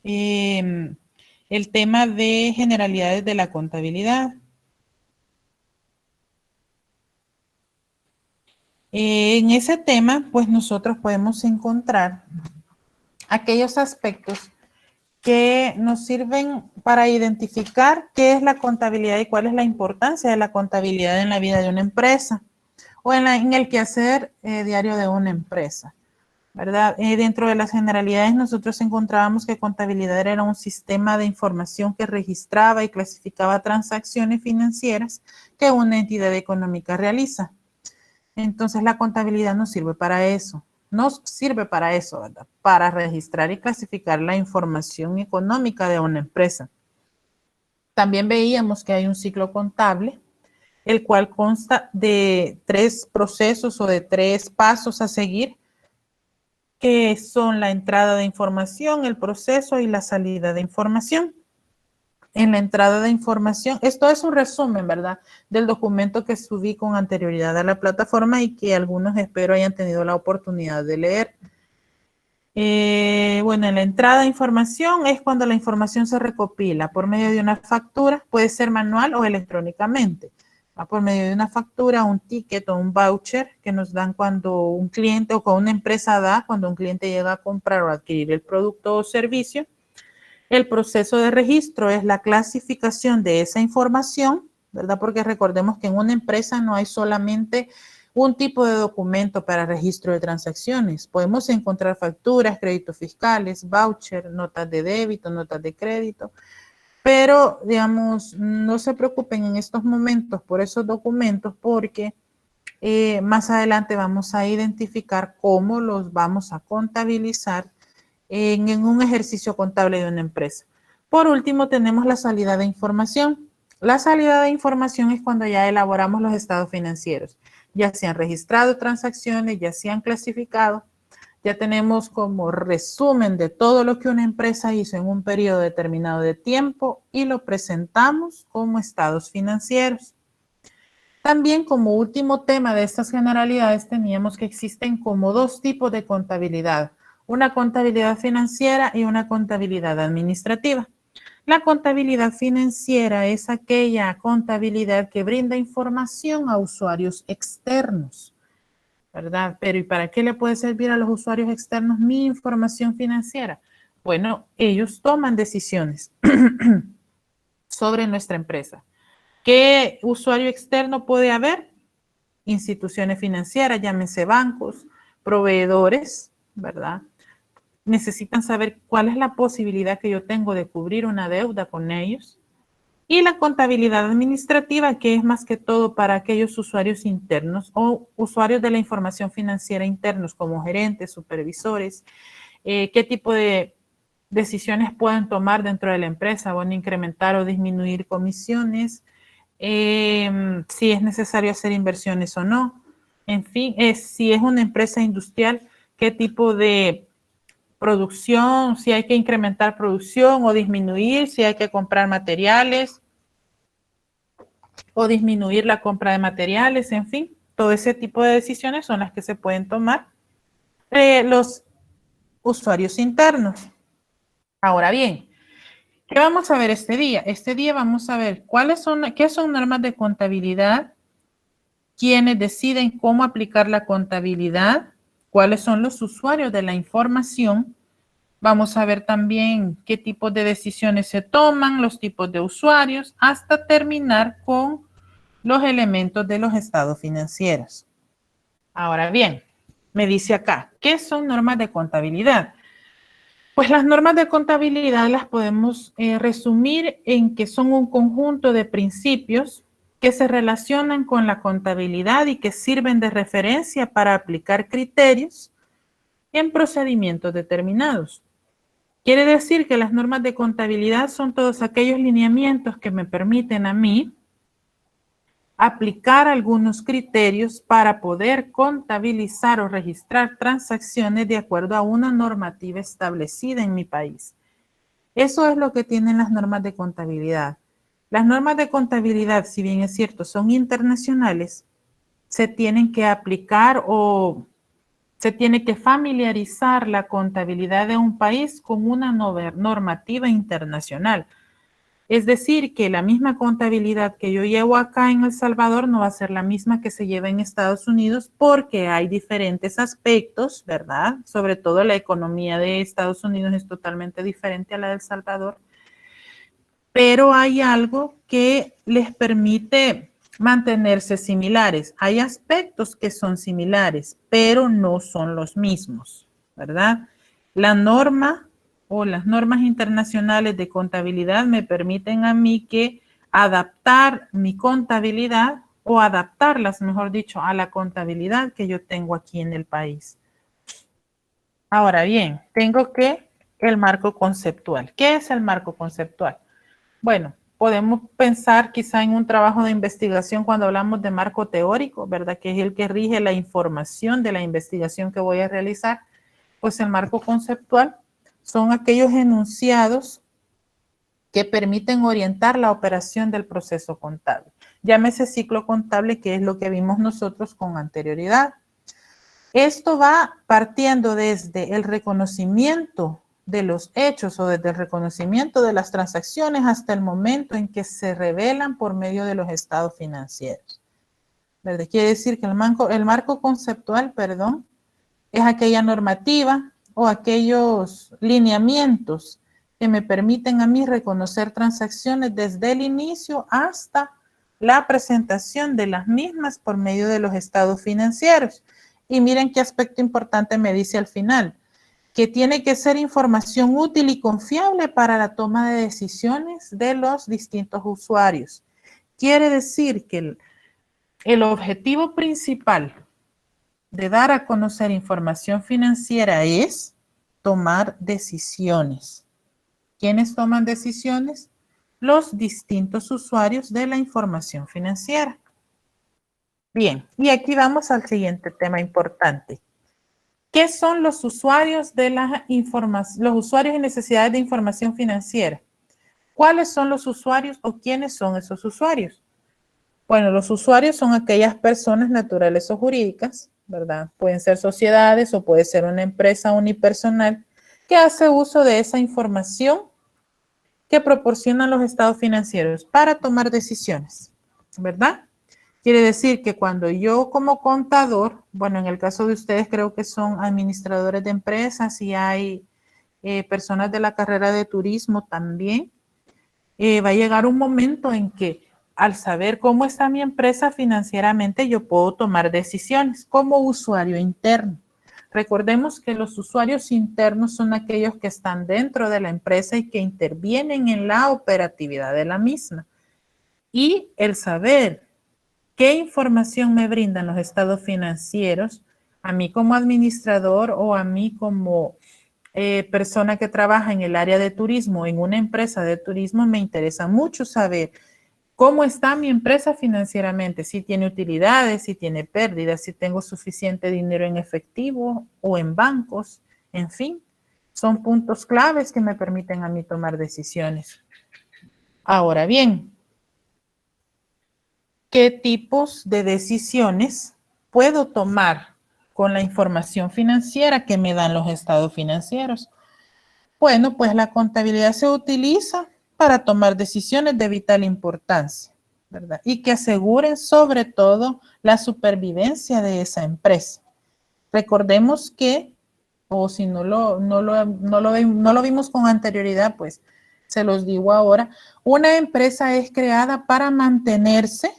el tema de generalidades de la contabilidad. En ese tema, pues nosotros podemos encontrar aquellos aspectos que nos sirven para identificar qué es la contabilidad y cuál es la importancia de la contabilidad en la vida de una empresa o en el quehacer diario de una empresa, ¿verdad? Dentro de las generalidades nosotros encontrábamos que contabilidad era un sistema de información que registraba y clasificaba transacciones financieras que una entidad económica realiza. Entonces la contabilidad nos sirve para eso. Nos sirve para eso, ¿verdad? Para registrar y clasificar la información económica de una empresa. También veíamos que hay un ciclo contable, el cual consta de 3 procesos o de 3 pasos a seguir, que son la entrada de información, el proceso y la salida de información. En la entrada de información, esto es un resumen, ¿verdad?, del documento que subí con anterioridad a la plataforma y que algunos espero hayan tenido la oportunidad de leer. Bueno, en la entrada de información es cuando la información se recopila por medio de una factura, puede ser manual o electrónicamente. Por medio de una factura, un ticket o un voucher que nos dan cuando un cliente o cuando una empresa da, cuando un cliente llega a comprar o adquirir el producto o servicio. El proceso de registro es la clasificación de esa información, ¿verdad? Porque recordemos que en una empresa no hay solamente un tipo de documento para registro de transacciones. Podemos encontrar facturas, créditos fiscales, voucher, notas de débito, notas de crédito, pero, digamos, no se preocupen en estos momentos por esos documentos porque más adelante vamos a identificar cómo los vamos a contabilizar en un ejercicio contable de una empresa. Por último, tenemos la salida de información. La salida de información es cuando ya elaboramos los estados financieros. Ya se han registrado transacciones, ya se han clasificado, ya tenemos como resumen de todo lo que una empresa hizo en un periodo determinado de tiempo y lo presentamos como estados financieros. También como último tema de estas generalidades teníamos que existen como 2 tipos de contabilidad, una contabilidad financiera y una contabilidad administrativa. La contabilidad financiera es aquella contabilidad que brinda información a usuarios externos, ¿verdad? Pero ¿y para qué le puede servir a los usuarios externos mi información financiera? Bueno, ellos toman decisiones sobre nuestra empresa. ¿Qué usuario externo puede haber? Instituciones financieras, llámense bancos, proveedores, ¿verdad? Necesitan saber cuál es la posibilidad que yo tengo de cubrir una deuda con ellos. Y la contabilidad administrativa, que es más que todo para aquellos usuarios internos o usuarios de la información financiera internos como gerentes, supervisores, qué tipo de decisiones pueden tomar dentro de la empresa, van a incrementar o disminuir comisiones, si es necesario hacer inversiones o no. En fin, si es una empresa industrial, qué tipo de producción, si hay que incrementar producción o disminuir, si hay que comprar materiales o disminuir la compra de materiales, en fin, todo ese tipo de decisiones son las que se pueden tomar los usuarios internos. Ahora bien, ¿qué vamos a ver este día? Este día vamos a ver qué son normas de contabilidad, quiénes deciden cómo aplicar la contabilidad, cuáles son los usuarios de la información. Vamos a ver también qué tipos de decisiones se toman, los tipos de usuarios, hasta terminar con los elementos de los estados financieros. Ahora bien, me dice acá, ¿qué son normas de contabilidad? Pues las normas de contabilidad las podemos resumir en que son un conjunto de principios que se relacionan con la contabilidad y que sirven de referencia para aplicar criterios en procedimientos determinados. Quiere decir que las normas de contabilidad son todos aquellos lineamientos que me permiten a mí aplicar algunos criterios para poder contabilizar o registrar transacciones de acuerdo a una normativa establecida en mi país. Eso es lo que tienen las normas de contabilidad. Las normas de contabilidad, si bien es cierto, son internacionales, se tienen que aplicar o Se tiene que familiarizar la contabilidad de un país con una normativa internacional. Es decir, que la misma contabilidad que yo llevo acá en El Salvador no va a ser la misma que se lleva en Estados Unidos porque hay diferentes aspectos, ¿verdad? Sobre todo la economía de Estados Unidos es totalmente diferente a la de El Salvador. Pero hay algo que les permite mantenerse similares. Hay aspectos que son similares, pero no son los mismos, ¿verdad? La norma o las normas internacionales de contabilidad me permiten a mí que adaptar mi contabilidad o adaptarlas, mejor dicho, a la contabilidad que yo tengo aquí en el país. Ahora bien, tengo que el marco conceptual. ¿Qué es el marco conceptual? Bueno, podemos pensar quizá en un trabajo de investigación cuando hablamos de marco teórico, ¿verdad? Que es el que rige la información de la investigación que voy a realizar. Pues el marco conceptual son aquellos enunciados que permiten orientar la operación del proceso contable. Llámese ciclo contable, que es lo que vimos nosotros con anterioridad. Esto va partiendo desde el reconocimiento de los hechos o desde el reconocimiento de las transacciones hasta el momento en que se revelan por medio de los estados financieros. ¿Verdad? Quiere decir que el marco conceptual, perdón, es aquella normativa o aquellos lineamientos que me permiten a mí reconocer transacciones desde el inicio hasta la presentación de las mismas por medio de los estados financieros. Y miren qué aspecto importante me dice al final, que tiene que ser información útil y confiable para la toma de decisiones de los distintos usuarios. Quiere decir que el objetivo principal de dar a conocer información financiera es tomar decisiones. ¿Quiénes toman decisiones? Los distintos usuarios de la información financiera. Bien, y aquí vamos al siguiente tema importante. ¿Qué son los usuarios de la información, los usuarios y necesidades de información financiera? ¿Cuáles son los usuarios o quiénes son esos usuarios? Bueno, los usuarios son aquellas personas naturales o jurídicas, ¿verdad? Pueden ser sociedades o puede ser una empresa unipersonal que hace uso de esa información que proporcionan los estados financieros para tomar decisiones, ¿verdad? Quiere decir que cuando yo como contador, bueno, en el caso de ustedes creo que son administradores de empresas y hay personas de la carrera de turismo también, va a llegar un momento en que al saber cómo está mi empresa financieramente, yo puedo tomar decisiones como usuario interno. Recordemos que los usuarios internos son aquellos que están dentro de la empresa y que intervienen en la operatividad de la misma. Y el saber qué información me brindan los estados financieros, a mí como administrador o a mí como persona que trabaja en el área de turismo, en una empresa de turismo, me interesa mucho saber cómo está mi empresa financieramente, si tiene utilidades, si tiene pérdidas, si tengo suficiente dinero en efectivo o en bancos, en fin, son puntos claves que me permiten a mí tomar decisiones. Ahora bien, ¿qué tipos de decisiones puedo tomar con la información financiera que me dan los estados financieros? Bueno, pues la contabilidad se utiliza para tomar decisiones de vital importancia, ¿verdad? Y que aseguren sobre todo la supervivencia de esa empresa. Recordemos que, o si no lo vimos con anterioridad, pues se los digo ahora, una empresa es creada para mantenerse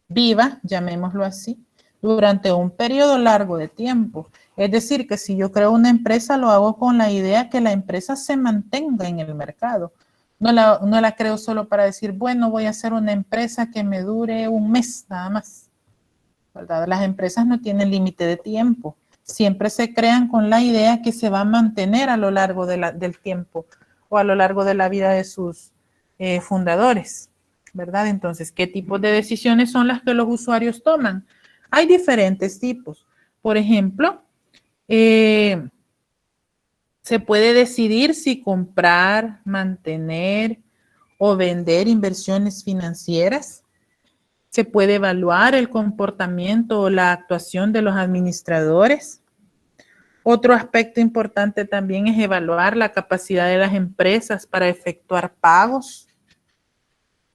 viva, llamémoslo así, durante un periodo largo de tiempo. Es decir, que si yo creo una empresa, lo hago con la idea que la empresa se mantenga en el mercado. No la creo solo para decir, bueno, voy a hacer una empresa que me dure un mes nada más, ¿verdad? Las empresas no tienen límite de tiempo. Siempre se crean con la idea que se va a mantener a lo largo del tiempo o a lo largo de la vida de sus fundadores, ¿verdad? Entonces, ¿qué tipos de decisiones son las que los usuarios toman? Hay diferentes tipos. Por ejemplo, se puede decidir si comprar, mantener o vender inversiones financieras. Se puede evaluar el comportamiento o la actuación de los administradores. Otro aspecto importante también es evaluar la capacidad de las empresas para efectuar pagos.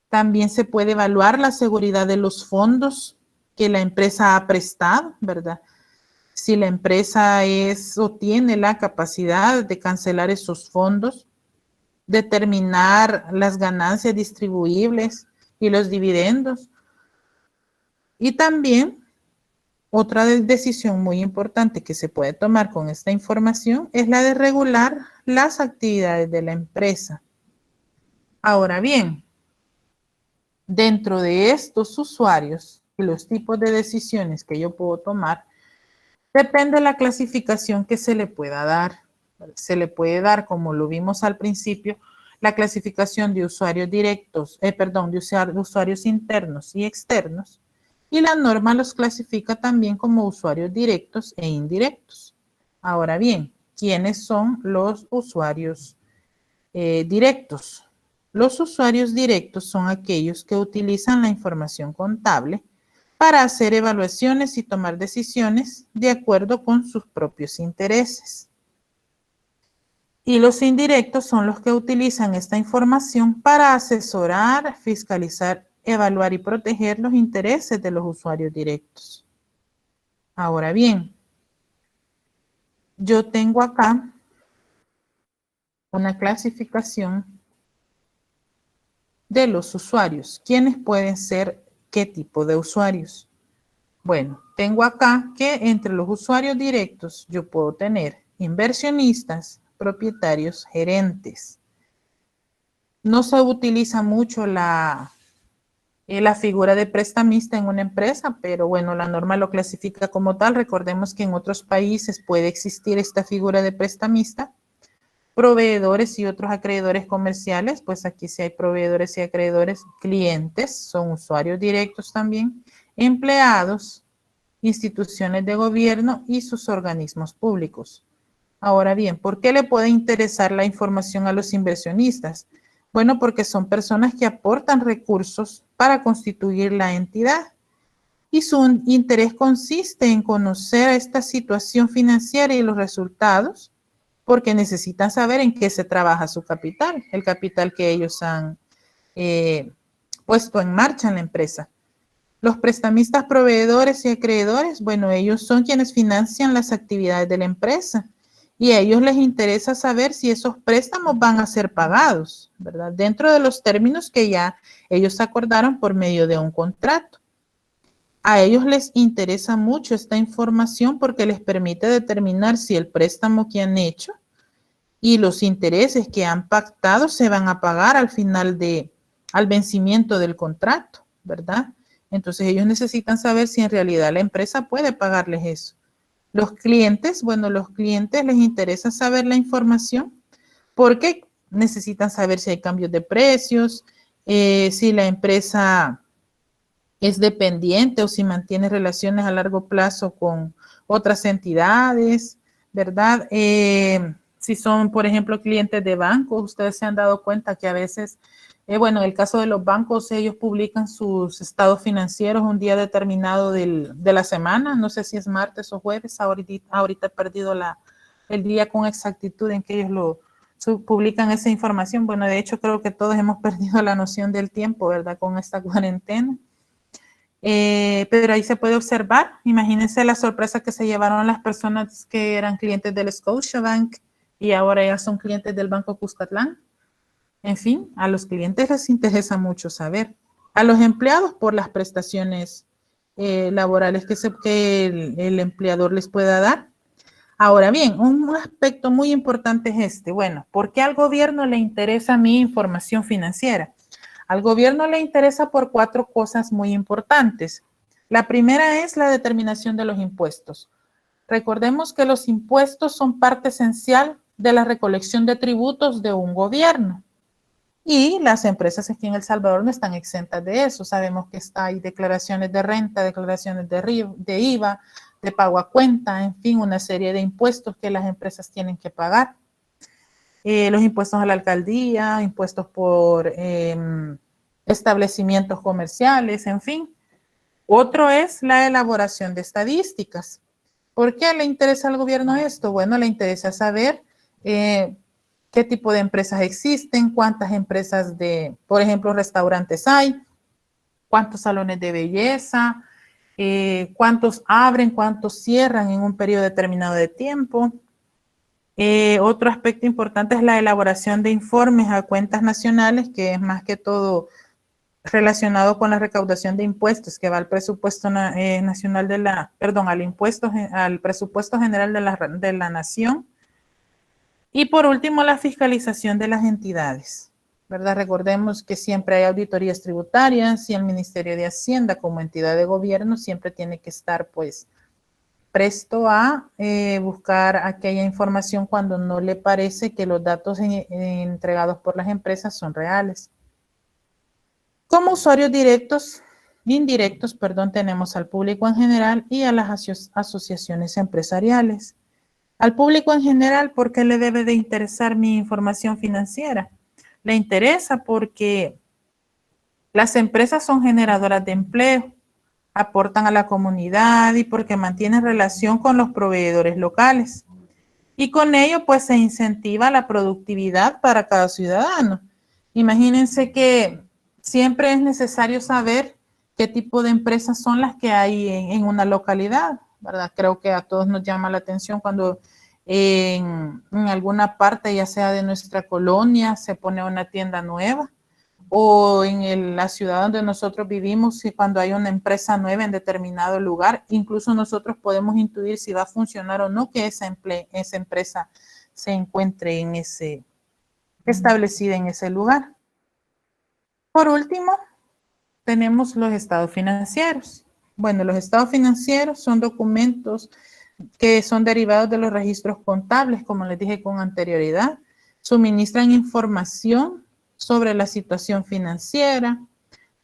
También se puede evaluar la seguridad de los fondos que la empresa ha prestado, ¿verdad? Si la empresa es o tiene la capacidad de cancelar esos fondos, determinar las ganancias distribuibles y los dividendos. Y también otra decisión muy importante que se puede tomar con esta información es la de regular las actividades de la empresa. Ahora bien, dentro de estos usuarios y los tipos de decisiones que yo puedo tomar, depende de la clasificación que se le pueda dar. Se le puede dar, como lo vimos al principio, la clasificación de usuarios directos, de usuarios internos y externos, y la norma los clasifica también como usuarios directos e indirectos. Ahora bien, ¿quiénes son los usuarios directos? Los usuarios directos son aquellos que utilizan la información contable para hacer evaluaciones y tomar decisiones de acuerdo con sus propios intereses. Y los indirectos son los que utilizan esta información para asesorar, fiscalizar, evaluar y proteger los intereses de los usuarios directos. Ahora bien, yo tengo acá una clasificación de los usuarios. ¿Quiénes pueden ser qué tipo de usuarios? Bueno, tengo acá que entre los usuarios directos yo puedo tener inversionistas, propietarios, gerentes. No se utiliza mucho la figura de prestamista en una empresa, pero bueno, la norma lo clasifica como tal. Recordemos que en otros países puede existir esta figura de prestamista. Proveedores y otros acreedores comerciales, pues aquí sí hay proveedores y acreedores. Clientes, son usuarios directos también. Empleados, instituciones de gobierno y sus organismos públicos. Ahora bien, ¿por qué le puede interesar la información a los inversionistas? Bueno, porque son personas que aportan recursos para constituir la entidad y su interés consiste en conocer esta situación financiera y los resultados porque necesitan saber en qué se trabaja su capital, el capital que ellos han puesto en marcha en la empresa. Los prestamistas, proveedores y acreedores, bueno, ellos son quienes financian las actividades de la empresa y a ellos les interesa saber si esos préstamos van a ser pagados, ¿verdad? Dentro de los términos que ya ellos acordaron por medio de un contrato. A ellos les interesa mucho esta información porque les permite determinar si el préstamo que han hecho y los intereses que han pactado se van a pagar al vencimiento del contrato, ¿verdad? Entonces ellos necesitan saber si en realidad la empresa puede pagarles eso. Los clientes, bueno, los clientes les interesa saber la información porque necesitan saber si hay cambios de precios, si la empresa es dependiente o si mantiene relaciones a largo plazo con otras entidades, ¿verdad? Si son, por ejemplo, clientes de bancos, ustedes se han dado cuenta que a veces, bueno, en el caso de los bancos, ellos publican sus estados financieros un día determinado de la semana, no sé si es martes o jueves, ahorita he perdido el día con exactitud en que ellos publican esa información. Bueno, de hecho creo que todos hemos perdido la noción del tiempo, ¿verdad? Con esta cuarentena. Pero ahí se puede observar, imagínense la sorpresa que se llevaron las personas que eran clientes del Scotiabank y ahora ya son clientes del Banco Cuscatlán. En fin, a los clientes les interesa mucho saber. A los empleados por las prestaciones laborales que el empleador les pueda dar. Ahora bien, un aspecto muy importante es este. Bueno, ¿por qué al gobierno le interesa mi información financiera? Al gobierno le interesa por 4 cosas muy importantes. La primera es la determinación de los impuestos. Recordemos que los impuestos son parte esencial de la recolección de tributos de un gobierno. Y las empresas aquí en El Salvador no están exentas de eso. Sabemos que hay declaraciones de renta, declaraciones de IVA, de pago a cuenta, en fin, una serie de impuestos que las empresas tienen que pagar. Los impuestos a la alcaldía, impuestos por establecimientos comerciales, en fin. Otro es la elaboración de estadísticas. ¿Por qué le interesa al gobierno esto? Bueno, le interesa saber qué tipo de empresas existen, cuántas empresas de, por ejemplo, restaurantes hay, cuántos salones de belleza, cuántos abren, cuántos cierran en un periodo determinado de tiempo. Otro aspecto importante es la elaboración de informes a cuentas nacionales, que es más que todo relacionado con la recaudación de impuestos, que va al presupuesto nacional de la, perdón, al presupuesto general de la nación. Y por último, la fiscalización de las entidades, ¿verdad? Recordemos que siempre hay auditorías tributarias y el Ministerio de Hacienda como entidad de gobierno siempre tiene que estar, pues, presto a buscar aquella información cuando no le parece que los datos entregados por las empresas son reales. Como usuarios indirectos, tenemos al público en general y a las asociaciones empresariales. Al público en general, ¿por qué le debe de interesar mi información financiera? Le interesa porque las empresas son generadoras de empleo, aportan a la comunidad y porque mantienen relación con los proveedores locales. Y con ello, pues, se incentiva la productividad para cada ciudadano. Imagínense que siempre es necesario saber qué tipo de empresas son las que hay en una localidad, ¿verdad? Creo que a todos nos llama la atención cuando en alguna parte, ya sea de nuestra colonia, se pone una tienda nueva, o en la ciudad donde nosotros vivimos, y cuando hay una empresa nueva en determinado lugar, incluso nosotros podemos intuir si va a funcionar o no que esa empresa se encuentre establecida en ese lugar. Por último, tenemos los estados financieros. Bueno, los estados financieros son documentos que son derivados de los registros contables, como les dije con anterioridad. Suministran información sobre la situación financiera,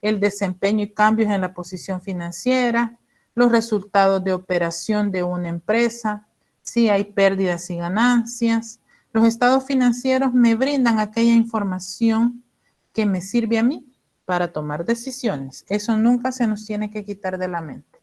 el desempeño y cambios en la posición financiera, los resultados de operación de una empresa, si hay pérdidas y ganancias. Los estados financieros me brindan aquella información que me sirve a mí para tomar decisiones. Eso nunca se nos tiene que quitar de la mente.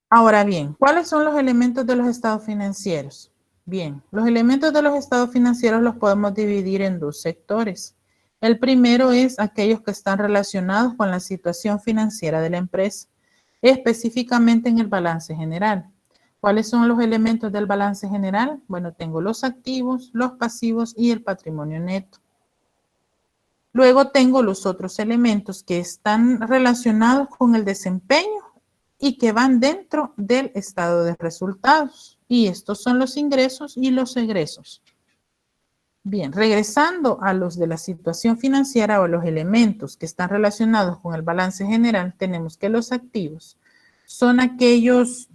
Ahora bien, ¿cuáles son los elementos de los estados financieros? Bien, los elementos de los estados financieros los podemos dividir en dos sectores. El primero es aquellos que están relacionados con la situación financiera de la empresa, específicamente en el balance general. ¿Cuáles son los elementos del balance general? Bueno, tengo los activos, los pasivos y el patrimonio neto. Luego tengo los otros elementos que están relacionados con el desempeño y que van dentro del estado de resultados. Y estos son los ingresos y los egresos. Bien, regresando a los de la situación financiera o los elementos que están relacionados con el balance general, tenemos que los activos son aquellos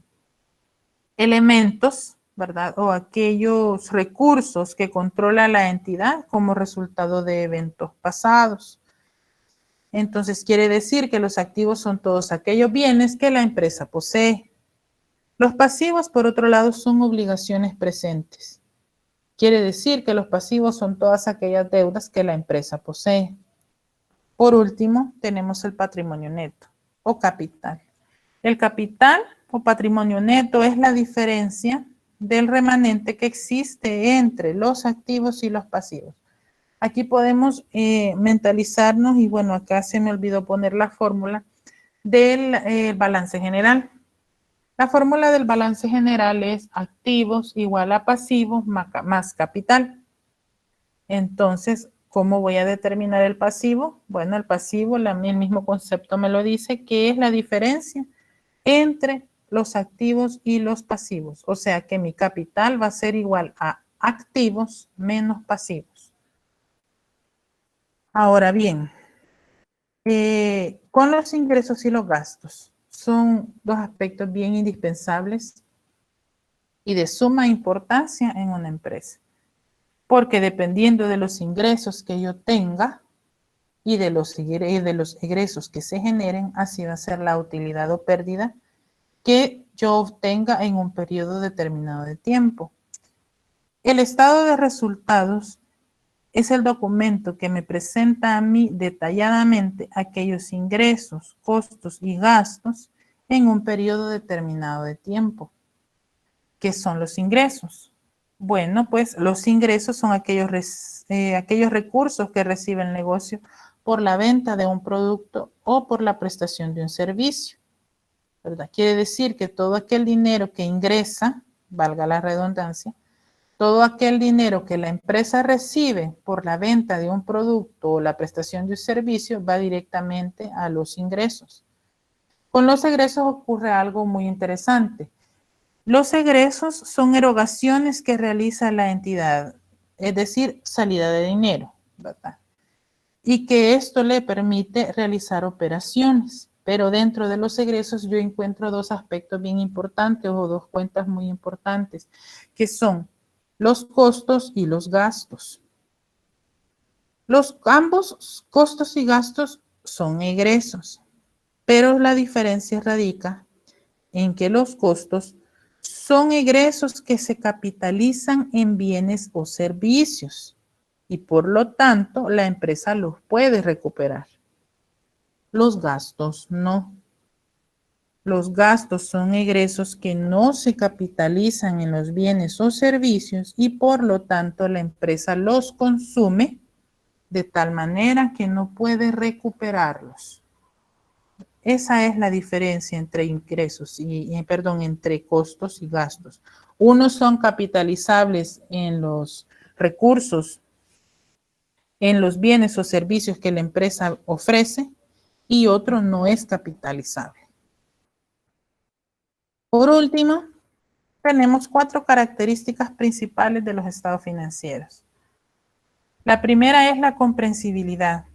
elementos, ¿verdad? O aquellos recursos que controla la entidad como resultado de eventos pasados. Entonces, quiere decir que los activos son todos aquellos bienes que la empresa posee. Los pasivos, por otro lado, son obligaciones presentes. Quiere decir que los pasivos son todas aquellas deudas que la empresa posee. Por último, tenemos el patrimonio neto o capital. El capital o patrimonio neto es la diferencia del remanente que existe entre los activos y los pasivos. Aquí podemos mentalizarnos, y bueno, acá se me olvidó poner la fórmula del balance general. La fórmula del balance general es activos igual a pasivos más capital. Entonces, ¿cómo voy a determinar el pasivo? Bueno, el pasivo, el mismo concepto me lo dice, que es la diferencia entre los activos y los pasivos. O sea que mi capital va a ser igual a activos menos pasivos. Ahora bien, con los ingresos y los gastos, son dos aspectos bien indispensables y de suma importancia en una empresa. Porque dependiendo de los ingresos que yo tenga y de los egresos que se generen, así va a ser la utilidad o pérdida que yo obtenga en un periodo determinado de tiempo. El estado de resultados es el documento que me presenta a mí detalladamente aquellos ingresos, costos y gastos en un periodo determinado de tiempo. ¿Qué son los ingresos? Bueno, pues los ingresos son aquellos recursos que recibe el negocio por la venta de un producto o por la prestación de un servicio, ¿verdad? Quiere decir que todo aquel dinero que ingresa, valga la redundancia, todo aquel dinero que la empresa recibe por la venta de un producto o la prestación de un servicio va directamente a los ingresos. Con los egresos ocurre algo muy interesante. Los egresos son erogaciones que realiza la entidad, es decir, salida de dinero, ¿verdad? Y que esto le permite realizar operaciones. Pero dentro de los egresos yo encuentro dos aspectos bien importantes o dos cuentas muy importantes, que son los costos y los gastos. Ambos costos y gastos son egresos, pero la diferencia radica en que los costos son egresos que se capitalizan en bienes o servicios y por lo tanto la empresa los puede recuperar. Los gastos no. Los gastos son egresos que no se capitalizan en los bienes o servicios y por lo tanto la empresa los consume de tal manera que no puede recuperarlos. Esa es la diferencia entre ingresos entre costos y gastos. Unos son capitalizables en los recursos, en los bienes o servicios que la empresa ofrece y otro no es capitalizable. Por último, tenemos 4 características principales de los estados financieros. La primera es la comprensibilidad.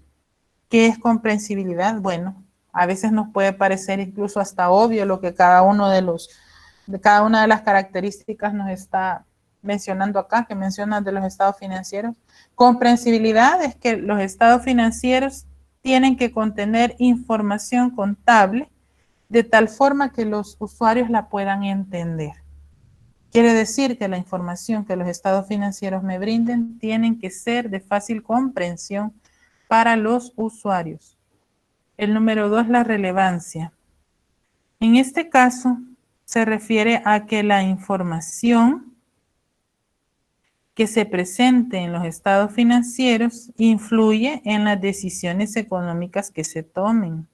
¿Qué es comprensibilidad? Bueno, a veces nos puede parecer incluso hasta obvio lo que cada una de las características nos está mencionando acá, que mencionan de los estados financieros. Comprensibilidad es que los estados financieros tienen que contener información contable de tal forma que los usuarios la puedan entender. Quiere decir que la información que los estados financieros me brinden tienen que ser de fácil comprensión para los usuarios. El número 2, la relevancia. En este caso, se refiere a que la información que se presente en los estados financieros influye en las decisiones económicas que se tomen.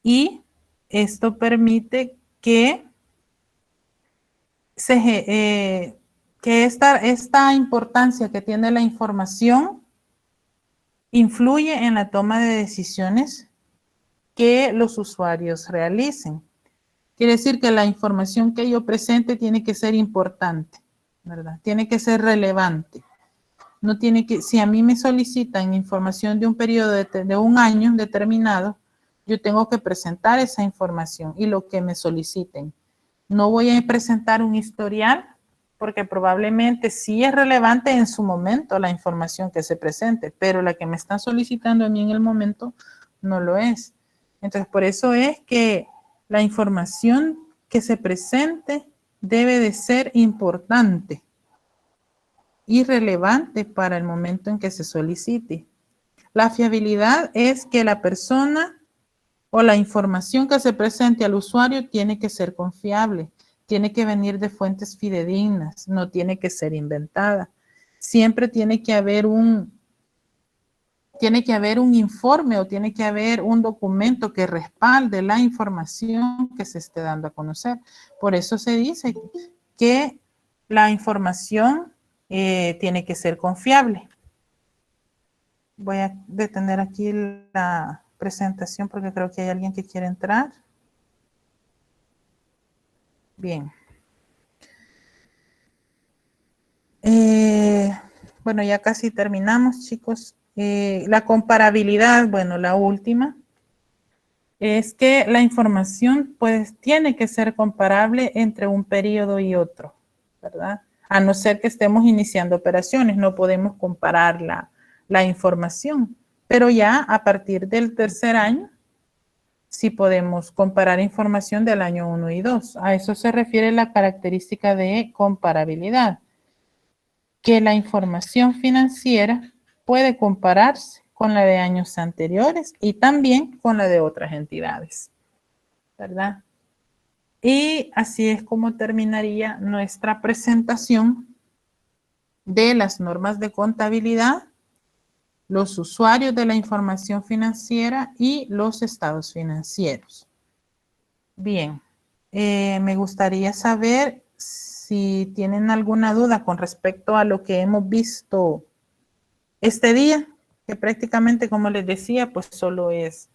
Y esto permite que esta importancia que tiene la información influye en la toma de decisiones que los usuarios realicen. Quiere decir que la información que yo presente tiene que ser importante, ¿verdad? Tiene que ser relevante. No tiene que, si a mí me solicitan información de un periodo de un año determinado, yo tengo que presentar esa información y lo que me soliciten. No voy a presentar un historial porque probablemente sí es relevante en su momento la información que se presente, pero la que me están solicitando a mí en el momento no lo es. Entonces, por eso es que la información que se presente debe de ser importante y relevante para el momento en que se solicite. La fiabilidad es que la persona o la información que se presente al usuario tiene que ser confiable, tiene que venir de fuentes fidedignas, no tiene que ser inventada. Siempre tiene que haber un informe o tiene que haber un documento que respalde la información que se esté dando a conocer. Por eso se dice que la información tiene que ser confiable. Voy a detener aquí la presentación porque creo que hay alguien que quiere entrar. Bien. Bueno, ya casi terminamos, chicos. La comparabilidad, bueno, la última, es que la información pues tiene que ser comparable entre un periodo y otro, ¿verdad? A no ser que estemos iniciando operaciones, no podemos comparar la información, pero ya a partir del tercer año sí podemos comparar información del año 1 y 2. A eso se refiere la característica de comparabilidad, que la información financiera puede compararse con la de años anteriores y también con la de otras entidades. ¿verdad? Y así es como terminaría nuestra presentación de las normas de contabilidad, los usuarios de la información financiera y los estados financieros. Bien, me gustaría saber si tienen alguna duda con respecto a lo que hemos visto este día, que prácticamente, como les decía, pues solo es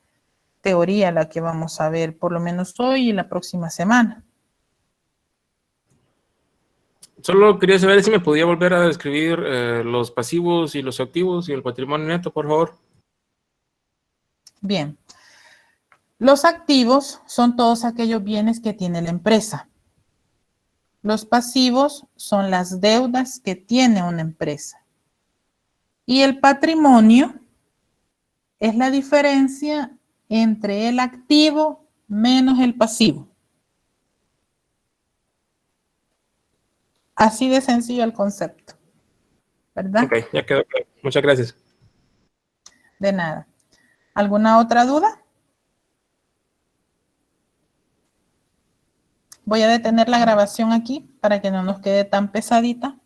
teoría la que vamos a ver, por lo menos hoy y la próxima semana. Solo quería saber si me podía volver a describir los pasivos y los activos y el patrimonio neto, por favor. Bien. Los activos son todos aquellos bienes que tiene la empresa. Los pasivos son las deudas que tiene una empresa. Y el patrimonio es la diferencia entre el activo menos el pasivo. Así de sencillo el concepto, ¿verdad? Ok, ya quedó claro. Muchas gracias. De nada. ¿Alguna otra duda? Voy a detener la grabación aquí para que no nos quede tan pesadita.